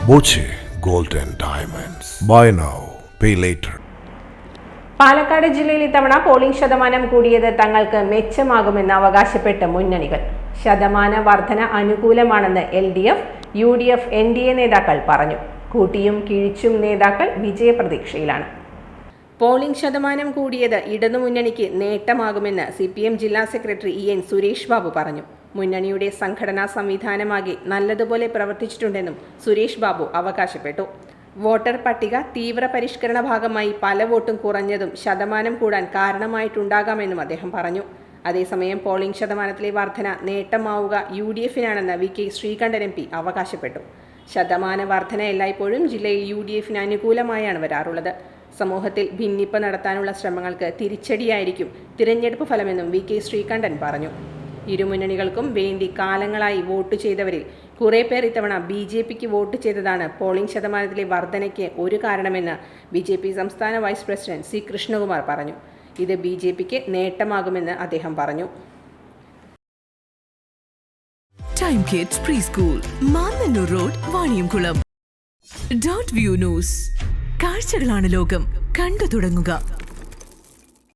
Boche gold and diamonds. Buy now pay later. Palakkad ജില്ലയിൽ ഇത്തവണ polling ശതമാനം കൂടിയത് തങ്ങൾക്ക് മെച്ചമാകുമെന്ന് അവകാശപ്പെട്ട് മുന്നണികൾ. ശതമാന വർധന അനുകൂലമാണെന്ന് LDF, UDF, NDA നേതാക്കൾ പറഞ്ഞു. കൂട്ടിയും കിഴിച്ചും നേതാക്കൾ വിജയപ്രതീക്ഷയിലാണ്. പോളിംഗ് ശതമാനം കൂടിയത് ഇടതുമുന്നണിക്ക് നേട്ടമാകുമെന്ന് CPM ജില്ലാ സെക്രട്ടറി EN സുരേഷ് ബാബു പറഞ്ഞു. മുന്നണിയുടെ സംഘടനാ സംവിധാനമാകെ നല്ലതുപോലെ പ്രവർത്തിച്ചിട്ടുണ്ടെന്നും സുരേഷ് ബാബു അവകാശപ്പെട്ടു. വോട്ടർ പട്ടിക തീവ്ര പരിഷ്കരണ ഭാഗമായി പല വോട്ടും കുറഞ്ഞതും ശതമാനം കൂടാൻ കാരണമായിട്ടുണ്ടാകാമെന്നും അദ്ദേഹം പറഞ്ഞു. അതേസമയം പോളിംഗ് ശതമാനത്തിലെ വർധന നേട്ടമാവുക UDF-നാണെന്ന് VK ശ്രീകണ്ഠൻ MP അവകാശപ്പെട്ടു. ശതമാന വർധന എല്ലായ്പ്പോഴും ജില്ലയിൽ UDF-ന് അനുകൂലമായാണ് വരാറുള്ളത്. സമൂഹത്തിൽ ഭിന്നിപ്പ് നടത്താനുള്ള ശ്രമങ്ങൾക്ക് തിരിച്ചടിയായിരിക്കും തിരഞ്ഞെടുപ്പ് ഫലമെന്നും VK ശ്രീകണ്ഠൻ പറഞ്ഞു. ഇരുമുന്നണികൾക്കും വേണ്ടി കാലങ്ങളായി വോട്ട് ചെയ്തവരിൽ കുറേ പേർ ഇത്തവണ BJPക്ക് വോട്ട് ചെയ്തതാണ് പോളിംഗ് ശതമാനത്തിലെ വർധനയ്ക്ക് ഒരു കാരണമെന്ന് BJP സംസ്ഥാന വൈസ് പ്രസിഡന്റ് C കൃഷ്ണകുമാർ പറഞ്ഞു. ഇത് BJPക്ക് നേട്ടമാകുമെന്ന് അദ്ദേഹം പറഞ്ഞു. Time kids pre school, Mannannur road, Vaniyamkulam. .view news. കാഴ്ചകളാണ് ലോകം, കണ്ടു തുടങ്ങുക.